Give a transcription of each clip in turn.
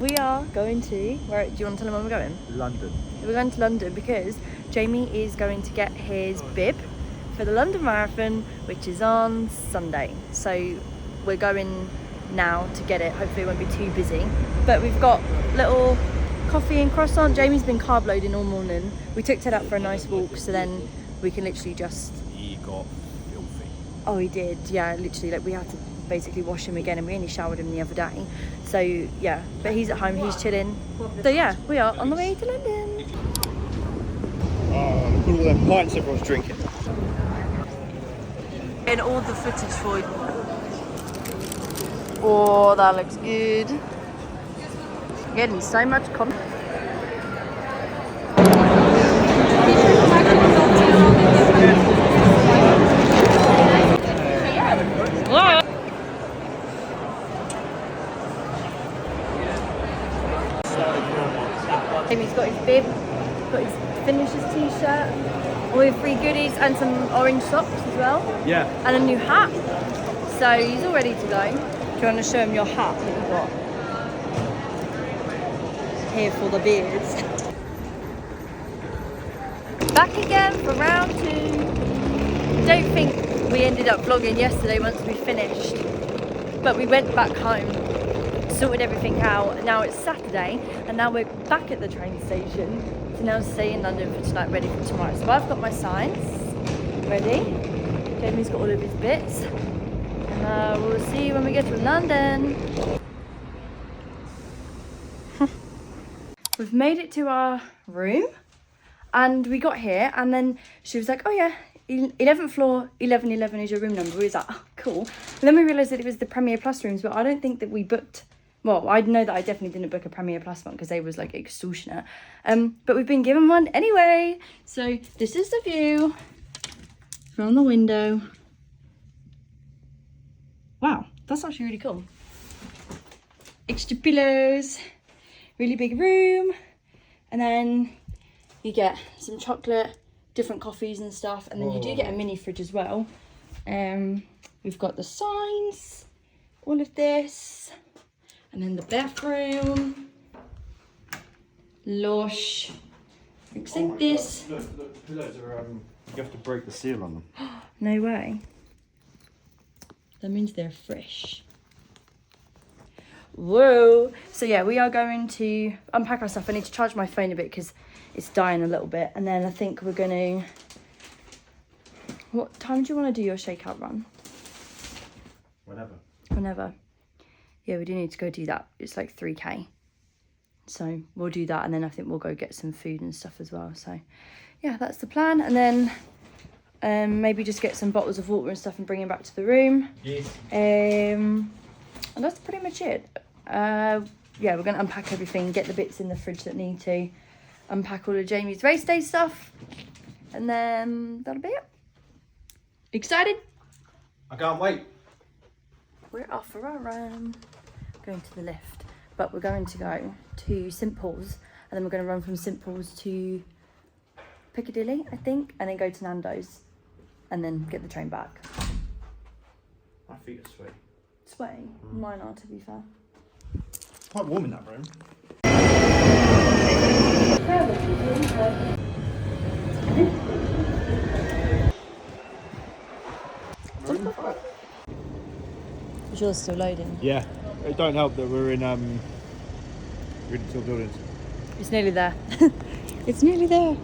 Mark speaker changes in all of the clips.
Speaker 1: we are going to, where, do you want to tell them where we're going?
Speaker 2: London.
Speaker 1: We're going to London because Jamie is going to get his bib for the London Marathon, which is on Sunday. So we're going now to get it. Hopefully it won't be too busy. But we've got little coffee and croissant. Jamie's been carb loading all morning. We took Ted out for a nice walk, so then we can literally just...
Speaker 2: He got filthy.
Speaker 1: Oh, he did. Yeah, literally, like we had to basically wash him again, and we only showered him the other day. So yeah, but he's at home, he's chilling. So yeah, we are on the way to London.
Speaker 2: Oh, look at all them pints everyone's drinking.
Speaker 1: And all the footage for you. Oh, that looks good. Getting so much content. Jamie's got his bib, got his finisher's t-shirt with free goodies and some orange socks as well.
Speaker 2: Yeah.
Speaker 1: And a new hat. So he's all ready to go. Do you want to show him your hat that you got? Here for the beers. Back again for round 2. Don't think we ended up vlogging yesterday once we finished. But we went back home, sorted everything out. Now it's Saturday and now we're back at the train station to now stay in London for tonight, ready for tomorrow. So I've got my signs ready. Jamie's got all of his bits. And we'll see you when we get to London. We've made it to our room and we got here and then she was like, oh yeah, 11th floor, 1111 is your room number. We was like, oh, cool. And then we realised that it was the Premier Plus rooms, but I don't think that we booked, well, I know that I definitely didn't book a Premier Plus one because they was like extortionate. But we've been given one anyway. So this is the view from the window. Wow, that's actually really cool. Extra pillows, really big room. And then you get some chocolate, different coffees and stuff, and then you do get a mini fridge as well. We've got the signs, all of this, and then the bathroom, lush. Looks like this.
Speaker 2: Look, the pillows are you have to break the seal on them.
Speaker 1: No way. That means they're fresh. Whoa. So yeah, we are going to unpack our stuff. I need to charge my phone a bit because it's dying a little bit, and then I think we're gonna... What time do you want to do your shakeout run? Whenever. Yeah, we do need to go do that. It's like 3k. So we'll do that, and then I think we'll go get some food and stuff as well. So yeah, that's the plan. And then maybe just get some bottles of water and stuff and bring them back to the room.
Speaker 2: Yes.
Speaker 1: And that's pretty much it. Yeah, we're gonna unpack everything, get the bits in the fridge that need to, unpack all of Jamie's race day stuff, and then that'll be it. Excited?
Speaker 2: I can't wait.
Speaker 1: We're off for our run. Going to the lift, but we're going to go to St Paul's, and then we're going to run from St Paul's to Piccadilly, I think, and then go to Nando's, and then get the train back.
Speaker 2: My feet are sweaty.
Speaker 1: Sweaty? Mine are, to be fair.
Speaker 2: It's quite warm in that room. Is yours still loading? Yeah. It don't help that we're in two buildings.
Speaker 1: It's nearly there. It's nearly there.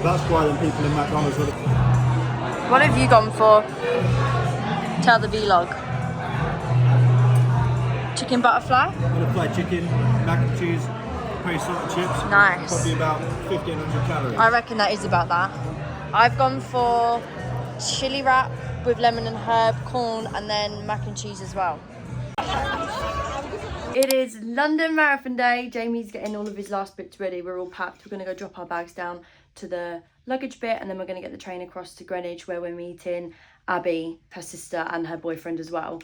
Speaker 2: That's why the people in McDonald's would have...
Speaker 1: What have you gone for? Tell the vlog. Chicken butterfly?
Speaker 2: Butterfly chicken, mac and cheese, curry salt and chips.
Speaker 1: Nice.
Speaker 2: Probably about 1,500 calories.
Speaker 1: I reckon that is about that. I've gone for chili wrap with lemon and herb, corn, and then mac and cheese as well. It is London Marathon Day. Jamie's getting all of his last bits ready. We're all packed. We're going to go drop our bags down to the luggage bit, and then we're going to get the train across to Greenwich, where we're meeting Abby, her sister, and her boyfriend as well.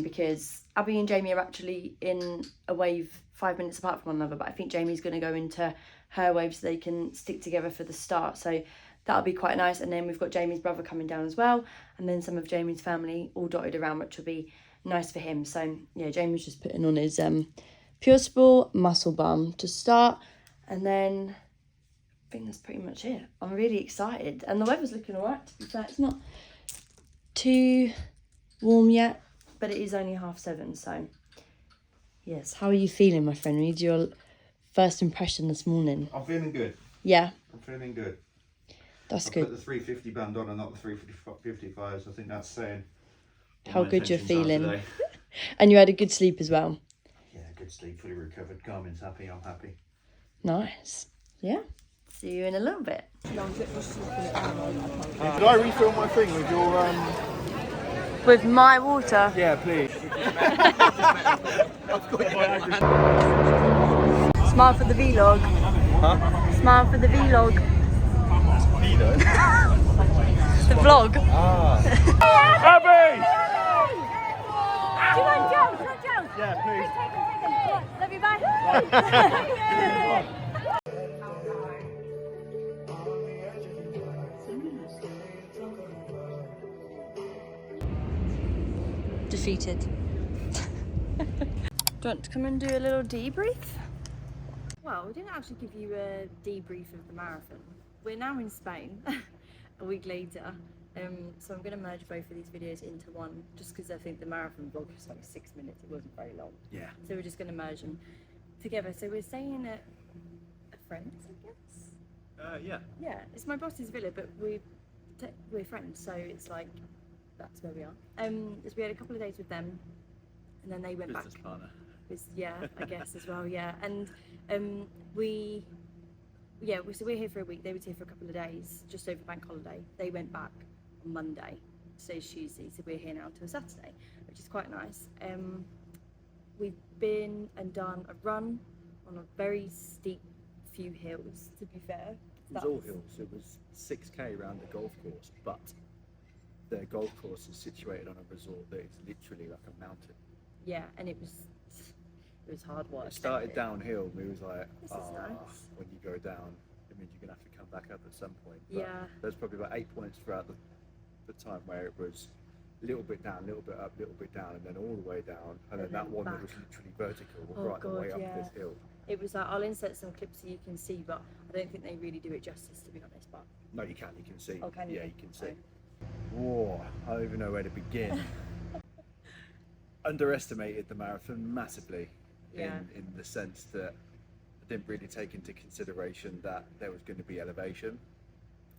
Speaker 1: Because Abby and Jamie are actually in a wave 5 minutes apart from one another, but I think Jamie's going to go into her wave so they can stick together for the start. So that'll be quite nice. And then we've got Jamie's brother coming down as well, and then some of Jamie's family all dotted around, which will be nice for him. So yeah, Jamie's just putting on his Pure Sport muscle bum to start, and then I think that's pretty much it. I'm really excited, and the weather's looking alright, to be fair. It's not too warm yet, but it is only 7:30, so yes. How are you feeling, my friend? Read your first impression this morning.
Speaker 3: I'm feeling good.
Speaker 1: Yeah,
Speaker 3: I'm feeling good.
Speaker 1: that's
Speaker 3: I
Speaker 1: good.
Speaker 3: put the 350 band on and not the 355s. I think that's saying what
Speaker 1: How
Speaker 3: my
Speaker 1: good you're
Speaker 3: intentions are
Speaker 1: feeling.
Speaker 3: today.
Speaker 1: And you had a good sleep as well.
Speaker 3: Yeah, good sleep, fully recovered. Carmen's happy, I'm happy.
Speaker 1: Nice. Yeah. See you in a little bit.
Speaker 3: Did I refill my thing with your
Speaker 1: With my water.
Speaker 3: Yeah, please.
Speaker 1: Smile for the vlog.
Speaker 3: Huh?
Speaker 1: Smile for the vlog.
Speaker 3: Vino?
Speaker 1: The vlog.
Speaker 3: Ah.
Speaker 4: Abby!
Speaker 1: Do you want Joe? Do you want Joe?
Speaker 3: Yeah, please.
Speaker 1: Take him. Love you, bye. Defeated. Do you want to come and do a little debrief? Well, we didn't actually give you a debrief of the marathon. We're now in Spain, a week later. So I'm going to merge both of these videos into one, just because I think the marathon vlog was like 6 minutes. It wasn't very long.
Speaker 3: Yeah.
Speaker 1: So we're just going to merge them together. So we're staying at a friend's, I guess.
Speaker 3: Yeah.
Speaker 1: Yeah, it's my boss's villa, but we're friends, so it's like that's where we are. So we had a couple of days with them, and then they went
Speaker 3: Business
Speaker 1: back.
Speaker 3: partner.
Speaker 1: Yeah, I guess as well. Yeah, and we're here for a week. They were here for a couple of days, just over bank holiday. They went back on Monday, today's Tuesday, so we're here now till Saturday, which is quite nice. We've been and done a run on a very steep few hills, to be fair.
Speaker 4: It was all hills. It was 6k around the golf course, but the golf course is situated on a resort that is literally like a mountain.
Speaker 1: Yeah, and it was hard work.
Speaker 4: It started downhill, and it was like,
Speaker 1: This is nice.
Speaker 4: when you go down, it means you're gonna have to come back up at some point. But
Speaker 1: Yeah.
Speaker 4: there's probably about 8 points throughout the time where it was a little bit down, a little bit up, a little bit down, and then all the way down, and then that one that was literally vertical,
Speaker 1: Oh,
Speaker 4: right the way
Speaker 1: God,
Speaker 4: up
Speaker 1: yeah.
Speaker 4: this hill.
Speaker 1: It was like, I'll insert some clips so you can see, but I don't think they really do it justice, to be honest. But
Speaker 4: No, you can see.
Speaker 1: Oh, can you?
Speaker 4: Yeah, you can see. Whoa, I don't even know where to begin. Underestimated the marathon massively,
Speaker 1: Yeah.
Speaker 4: in the sense that I didn't really take into consideration that there was going to be elevation,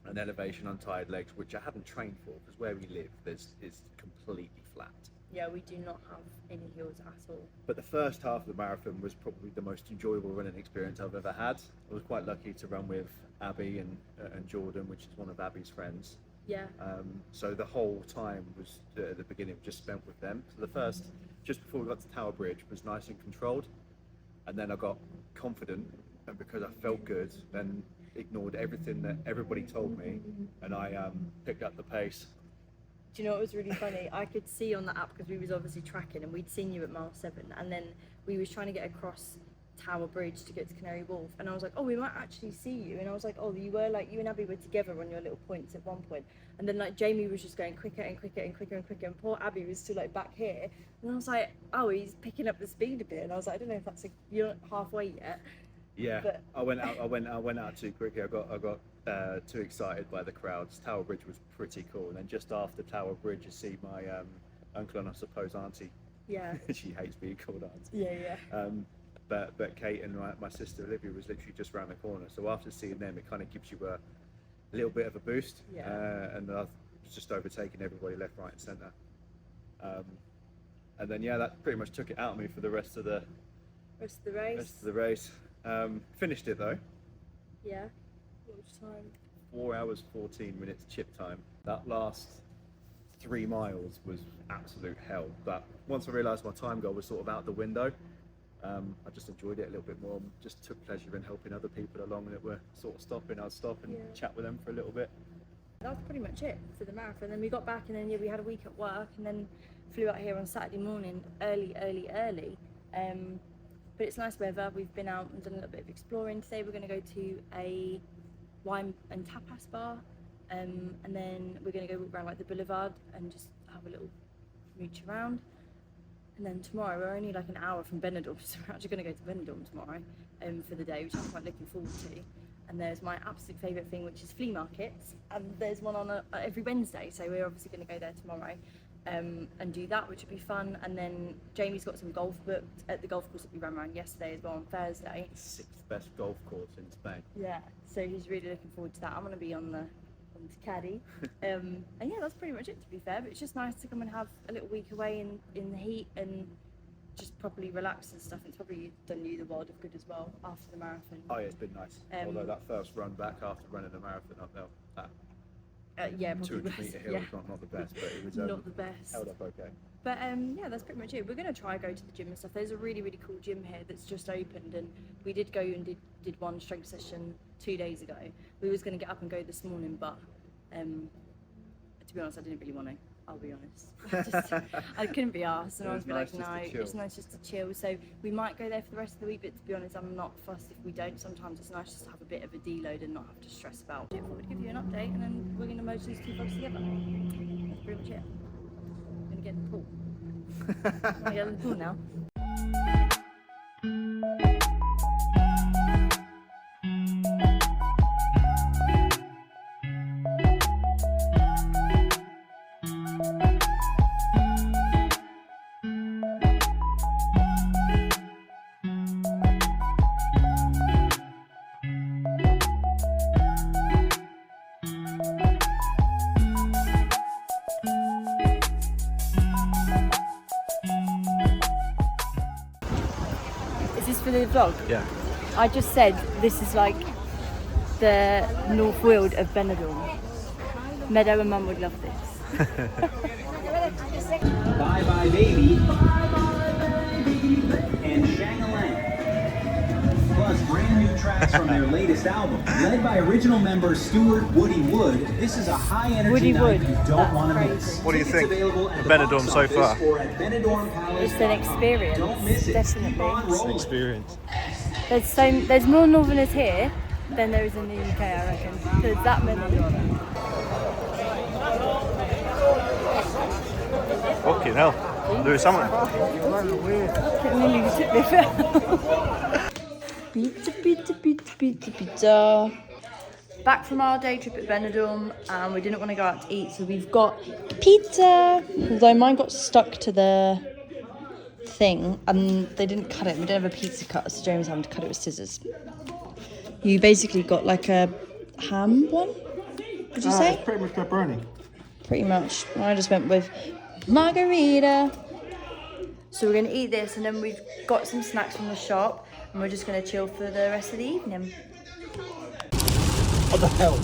Speaker 4: and elevation on tired legs, which I hadn't trained for, because where we live is completely flat.
Speaker 1: yeah, we do not have any hills at all.
Speaker 4: But the first half of the marathon was probably the most enjoyable running experience I've ever had. I was quite lucky to run with Abby and Jordan, which is one of Abby's friends.
Speaker 1: Yeah,
Speaker 4: So the whole time was at the beginning just spent with them. So the first, just before we got to Tower Bridge, was nice and controlled, and then I got confident, and because I felt good, then ignored everything that everybody told me, and I picked up the pace.
Speaker 1: do you know what was really funny? I could see on the app, because we was obviously tracking, and we'd seen you at mile 7, and then we was trying to get across Tower Bridge to get to Canary Wharf, and I was like, oh, we might actually see you, and I was like, oh, you and Abby were together on your little points at one point, and then like Jamie was just going quicker and quicker and quicker and quicker, and poor Abby was still like back here, and I was like, oh, he's picking up the speed a bit, and I was like, I don't know if that's you're not halfway yet.
Speaker 4: Yeah,
Speaker 1: But-
Speaker 4: I went out too quickly. I got too excited by the crowds. Tower Bridge was pretty cool, and then just after Tower Bridge, you see my uncle and I suppose auntie.
Speaker 1: Yeah.
Speaker 4: She hates being called auntie.
Speaker 1: Yeah.
Speaker 4: But Kate and my sister Olivia was literally just around the corner. So after seeing them, it kind of gives you a little bit of a boost.
Speaker 1: Yeah.
Speaker 4: And I was just overtaking everybody left, right, and centre. And then that pretty much took it out of me for the rest of the race. Finished it though.
Speaker 1: Yeah. What was time?
Speaker 4: 4 hours 14 minutes chip time. That last 3 miles was absolute hell, but once I realised my time goal was sort of out the window, I just enjoyed it a little bit more, and just took pleasure in helping other people along that were sort of stopping. I'd stop and chat with them for a little bit.
Speaker 1: That was pretty much it for the marathon. Then we got back, and then we had a week at work, and then flew out here on Saturday morning early. But it's nice weather. We've been out and done a little bit of exploring. Today we're going to go to a wine and tapas bar, and then we're going to go walk around like the boulevard and just have a little mooch around. And then tomorrow we're only like an hour from Benidorm, so we're actually going to go to Benidorm tomorrow for the day, which I'm quite looking forward to. And there's my absolute favourite thing, which is flea markets, and there's one on every Wednesday, so we're obviously going to go there tomorrow and do that, which would be fun. And then Jamie's got some golf booked at the golf course that we ran around yesterday as well on Thursday.
Speaker 4: 6th best golf course in Spain.
Speaker 1: Yeah, so he's really looking forward to that. I'm going to be on the caddy, and yeah, that's pretty much it, to be fair. But it's just nice to come and have a little week away in the heat and just properly relax and stuff. It's probably done you the world of good as well after the marathon.
Speaker 4: Oh yeah, it's been nice. Although that first run back after running the marathon uphill, that
Speaker 1: yeah, probably
Speaker 4: 200 metre hill was not the best, but it was
Speaker 1: not the best.
Speaker 4: held up okay.
Speaker 1: But yeah, that's pretty much it. We're going to try go to the gym and stuff. There's a really, really cool gym here that's just opened, and we did go and did one strength session 2 days ago. We was going to get up and go this morning, but to be honest, I didn't really want to. I'll be honest. I couldn't be arsed, and I was
Speaker 4: nice
Speaker 1: like, no, it's nice just to chill. So we might go there for the rest of the week, but to be honest, I'm not fussed if we don't. Sometimes it's nice just to have a bit of a deload and not have to stress about it. I thought we'd give you an update, and then we're going to merge these two vlogs together. That's pretty much it. I'm going to get in the pool. I'm going to get in the pool now. For the vlog?
Speaker 4: Yeah.
Speaker 1: I just said this is like the North Weald of Benidorm. Meadow and Mum would love this.
Speaker 5: Bye Bye Baby and Shang-a-Lang. Plus brand new tracks from their latest album. Led by original member Stuart Woody Wood, this is a high energy night you don't want to miss.
Speaker 3: What do you think?
Speaker 5: Of
Speaker 3: Benidorm so far?
Speaker 1: It's an experience.
Speaker 5: Don't miss it.
Speaker 1: Definitely.
Speaker 5: Keep on rolling.
Speaker 3: Experience.
Speaker 1: There's more Northerners here than there is in the UK, I reckon. There's that many.
Speaker 3: Fucking hell. Do something.
Speaker 1: Pizza. Back from our day trip at Benidorm, and we didn't want to go out to eat, so we've got pizza. Although mine got stuck to the thing and they didn't cut it. We didn't have a pizza cutter, so James having to cut it with scissors. You basically got like a ham one, would you say?
Speaker 3: It's pretty much pepperoni.
Speaker 1: Pretty much. I just went with margarita. So we're going to eat this, and then we've got some snacks from the shop, and we're just going to chill for the rest of the evening.
Speaker 3: What the hell?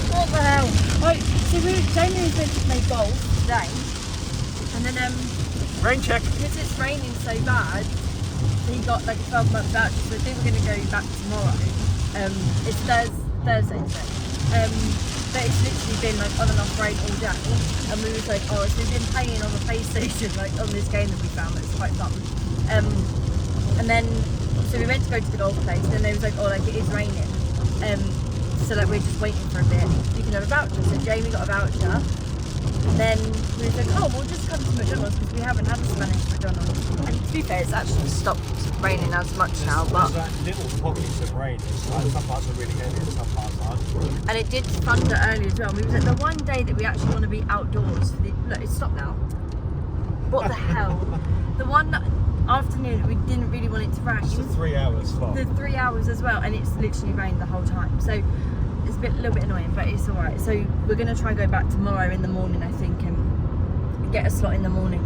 Speaker 1: What the hell? Right, so Jamie was meant to play golf today, and then
Speaker 3: Rain check.
Speaker 1: because it's raining so bad, he got like a 12-month voucher, so I think we're going to go back tomorrow. It's Thursday today. But it's literally been like on and off rain all day, and we was like, oh, so we've been playing on the PlayStation, like on this game that we found that's quite fun. And then, so we went to go to the golf place, and then they was like, oh, like it is raining. So like we're just waiting for a bit. You can have a voucher. So Jamie got a voucher. And then we was like, oh, we'll just come to McDonald's because we haven't had a Spanish McDonald's. And to be fair, it's actually stopped raining as much now, but
Speaker 2: There's like little pockets of rain. It's like some parts are really heavy and some parts aren't.
Speaker 1: and it did thunder early as well. We was like the one day that we actually want to be outdoors. For the, look, it's stopped now. What the hell? The one afternoon that we didn't really want it to rain.
Speaker 2: It's 3 hours far.
Speaker 1: The 3 hours as well, and it's literally rained the whole time. So it's a little bit annoying, but it's alright. So we're gonna try and go back tomorrow in the morning, I think, and get a slot in the morning.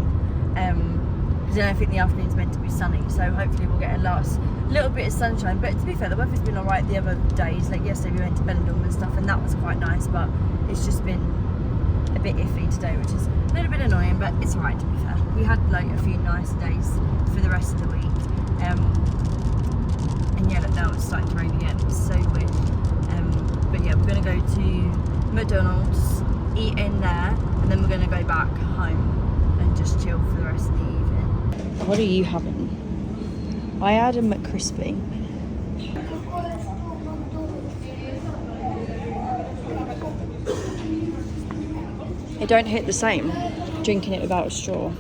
Speaker 1: Because then I think the afternoon's meant to be sunny, so hopefully we'll get a last little bit of sunshine. But to be fair, the weather's been alright the other days. Like yesterday we went to Benidorm and stuff, and that was quite nice. But it's just been a bit iffy today, which is a little bit annoying, but it's alright to be fair. We had like a few nice days for the rest of the week. And yeah, look, now it's starting to rain again. It's so weird. But yeah, we're going to go to McDonald's, eat in there, and then we're going to go back home and just chill for the rest of the evening. What are you having? I had a McCrispy. It don't hit the same drinking it without a straw.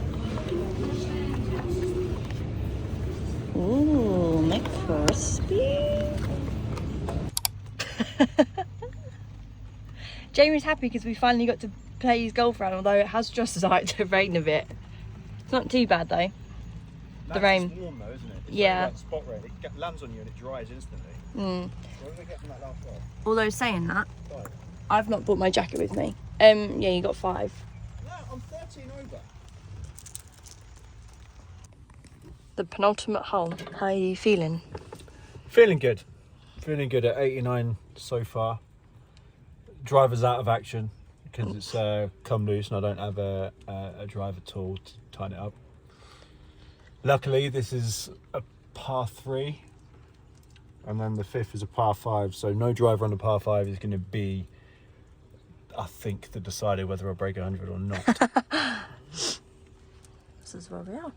Speaker 1: Ooh, McCrispy. Jamie's happy because we finally got to play his golf round, although it has just started to rain a bit. It's not too bad though. The rain.
Speaker 4: It's warm though, isn't it? It's
Speaker 1: Yeah.
Speaker 4: like spot rain. It lands on you and it dries instantly. Where did I get from that last one?
Speaker 1: Although saying that,
Speaker 4: 5.
Speaker 1: I've not brought my jacket with me. Yeah, you got 5.
Speaker 4: No, I'm 13 over.
Speaker 1: The penultimate hole. How are you feeling?
Speaker 2: Feeling good. Feeling good at 89 so far. Driver's out of action because it's come loose and I don't have a driver tool to tighten it up. Luckily, this is a par 3 and then the 5th is a par 5, so no driver on the par 5 is going to be, I think, the decider whether I break 100 or not.
Speaker 1: This is where we are.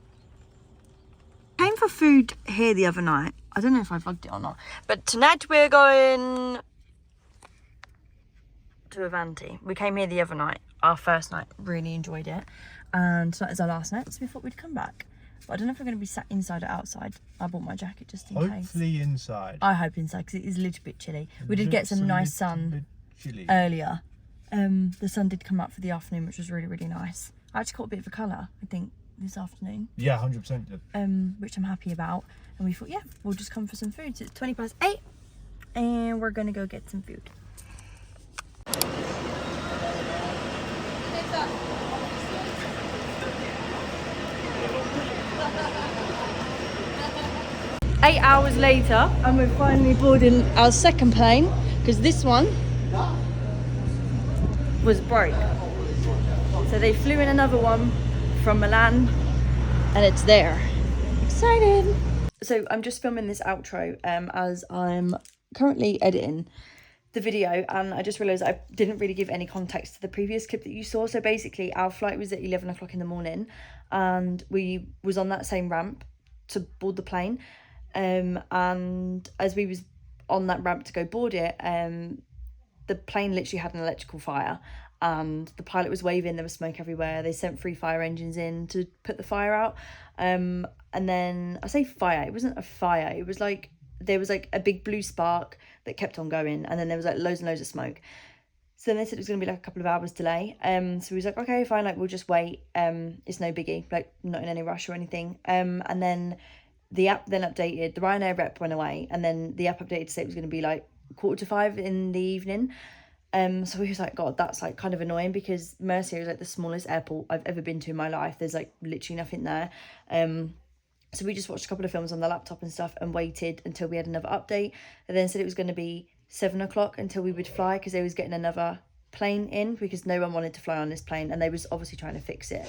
Speaker 1: Came for food here the other night. I don't know if I vlogged it or not, but tonight we're going to Avanti. We came here the other night, our first night, really enjoyed it, and tonight is our last night, so we thought we'd come back. But I don't know if we're going to be sat inside or outside. I bought my jacket just in case.
Speaker 2: Hopefully inside.
Speaker 1: I hope inside because it is a little bit chilly. We did get some nice sun earlier. The sun did come up for the afternoon, which was really, really nice. I actually caught a bit of a colour, I think, this afternoon.
Speaker 2: Yeah, 100%.
Speaker 1: Which I'm happy about. And we thought, yeah, we'll just come for some food. So it's 8:20 and we're going to go get some food. Eight hours later, and we're finally boarding our second plane because this one was broke. So they flew in another one from Milan, and it's there. Excited! So I'm just filming this outro as I'm currently editing the video, and I just realised I didn't really give any context to the previous clip that you saw. So basically, our flight was at 11 o'clock in the morning, and we was on that same ramp to board the plane. And as we was on that ramp to go board it, the plane literally had an electrical fire, and the pilot was waving. There was smoke everywhere. They sent 3 fire engines in to put the fire out. And then I say fire, it wasn't a fire. It was like there was like a big blue spark that kept on going, and then there was like loads and loads of smoke. So then they said it was going to be like a couple of hours delay. So we was like, okay, fine, like we'll just wait. It's no biggie, like not in any rush or anything. And then the app then updated, the Ryanair rep went away, and then the app updated to say it was going to be like 4:45 in the evening. So we was like, God, that's like kind of annoying because Murcia is like the smallest airport I've ever been to in my life. There's like literally nothing there. So we just watched a couple of films on the laptop and stuff and waited until we had another update, and then said it was going to be 7 o'clock until we would fly because they was getting another plane in because no one wanted to fly on this plane, and they was obviously trying to fix it.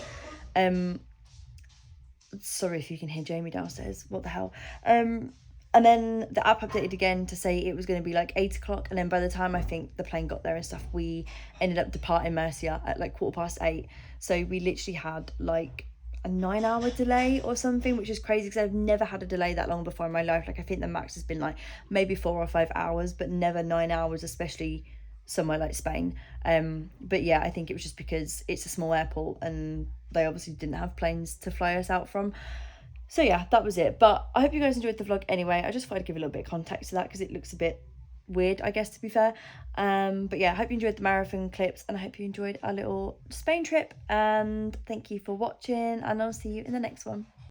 Speaker 1: Sorry if you can hear Jamie downstairs, what the hell. And then the app updated again to say it was going to be like 8 o'clock, and then by the time I think the plane got there and stuff, we ended up departing Murcia at like 8:15. So we literally had like a 9-hour delay or something, which is crazy because I've never had a delay that long before in my life. Like I think the max has been like maybe 4 or 5 hours, but never 9 hours, especially somewhere like Spain. But yeah, I think it was just because it's a small airport and they obviously didn't have planes to fly us out from. So yeah, that was it. But I hope you guys enjoyed the vlog anyway. I just thought I'd give a little bit of context to that because it looks a bit weird, I guess, to be fair. But yeah, I hope you enjoyed the marathon clips, and I hope you enjoyed our little Spain trip, and thank you for watching, and I'll see you in the next one.